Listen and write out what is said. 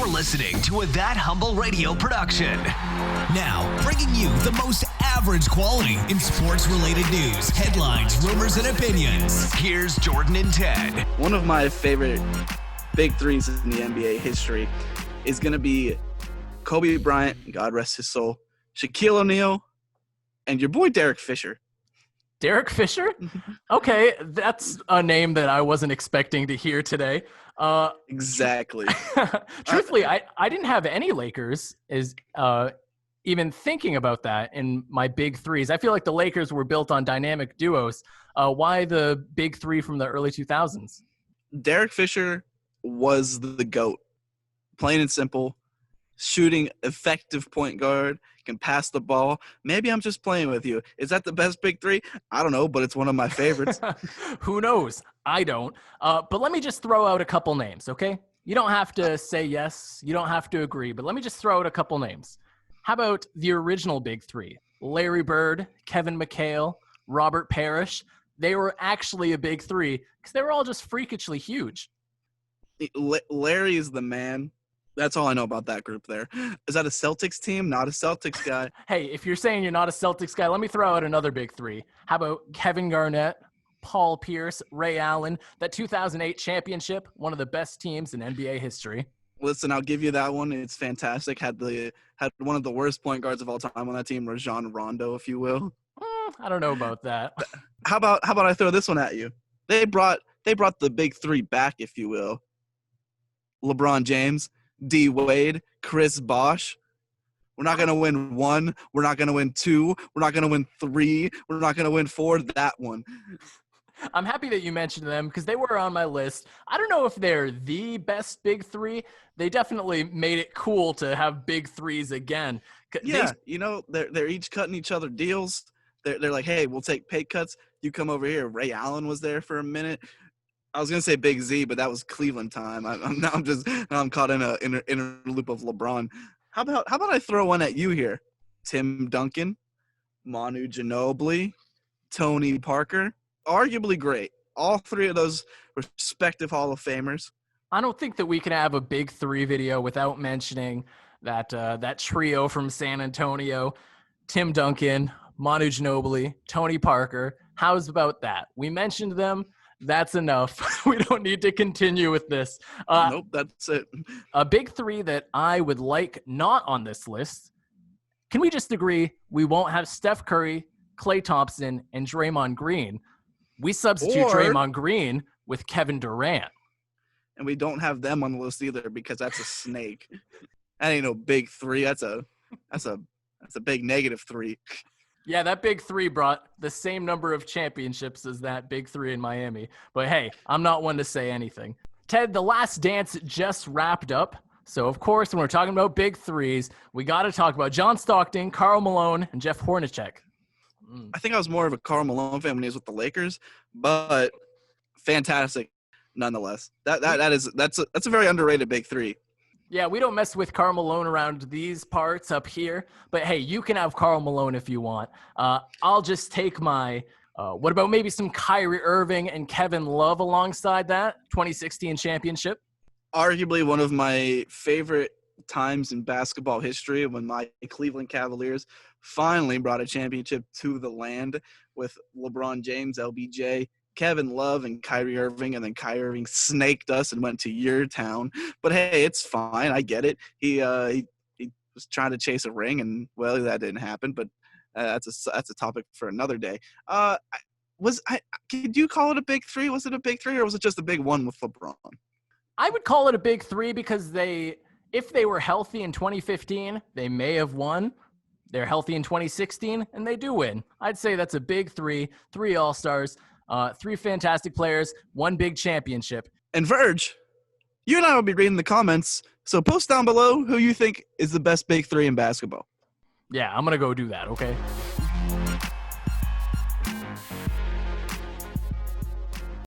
You're listening to a That Humble radio production. Now, bringing you the most average quality in sports-related news, headlines, rumors, and opinions. Here's Jordan and Ted. One of my favorite big threes in the NBA history is going to be Kobe Bryant, God rest his soul, Shaquille O'Neal, and your boy Derek Fisher. Derek Fisher? Okay, that's a name that I wasn't expecting to hear today. Exactly. Truthfully, I didn't have any Lakers even thinking about that in my big threes. I feel like the Lakers were built on dynamic duos. Why the big three from the early 2000s? Derek Fisher was the GOAT. Plain and simple. Shooting effective point guard, can pass the ball. Maybe I'm just playing with you. Is that the best big three? I don't know, but it's one of my favorites. Who knows? I don't. But let me just throw out a couple names, okay? You don't have to say yes. You don't have to agree, but let me just throw out a couple names. How about the original big three? Larry Bird, Kevin McHale, Robert Parrish. They were actually a big three because they were all just freakishly huge. Larry is the man. That's all I know about that group there. Is that a Celtics team? Not a Celtics guy. Hey, if you're saying you're not a Celtics guy, let me throw out another big three. How about Kevin Garnett, Paul Pierce, Ray Allen? That 2008 championship, one of the best teams in NBA history. Listen, I'll give you that one. It's fantastic. Had one of the worst point guards of all time on that team, Rajon Rondo, if you will. I don't know about that. How about I throw this one at you? They brought the big three back, if you will. LeBron James, D. Wade, Chris Bosh. We're not going to win one. We're not going to win two. We're not going to win three. We're not going to win four. That one. I'm happy that you mentioned them because they were on my list. I don't know if they're the best big three. They definitely made it cool to have big threes again. Yeah, they're each cutting each other deals. They're like, hey, we'll take pay cuts. You come over here. Ray Allen was there for a minute. I was gonna say Big Z, but that was Cleveland time. I'm caught in a loop of LeBron. How about I throw one at you here? Tim Duncan, Manu Ginobili, Tony Parker, arguably great. All three of those respective Hall of Famers. I don't think that we can have a big three video without mentioning that trio from San Antonio: Tim Duncan, Manu Ginobili, Tony Parker. How's about that? We mentioned them. That's enough. We don't need to continue with this. Nope, that's it. A big three that I would like not on this list. Can we just agree we won't have Steph Curry, Klay Thompson, and Draymond Green? We substitute Draymond Green with Kevin Durant. And we don't have them on the list either because that's a snake. That ain't no big three. That's a big negative three. Yeah, that big three brought the same number of championships as that big three in Miami. But hey, I'm not one to say anything. Ted, The Last Dance just wrapped up. So, of course, when we're talking about big threes, we got to talk about John Stockton, Karl Malone, and Jeff Hornacek. I think I was more of a Karl Malone fan when he was with the Lakers, but fantastic nonetheless. That's a very underrated big three. Yeah, we don't mess with Karl Malone around these parts up here. But, hey, you can have Karl Malone if you want. I'll just take my what about maybe some Kyrie Irving and Kevin Love alongside that 2016 championship? Arguably one of my favorite times in basketball history when my Cleveland Cavaliers finally brought a championship to the land with LeBron James, LBJ, Kevin Love, and Kyrie Irving, and then Kyrie Irving snaked us and went to your town. But hey, it's fine. I get it. He was trying to chase a ring, and well, that didn't happen. But that's a topic for another day. Could you call it a big three? Was it a big three, or was it just a big one with LeBron? I would call it a big three because if they were healthy in 2015, they may have won. They're healthy in 2016, and they do win. I'd say that's a big three All-Stars. Three fantastic players, one big championship. And Verge, you and I will be reading the comments, so post down below who you think is the best big three in basketball. Yeah, I'm going to go do that, okay?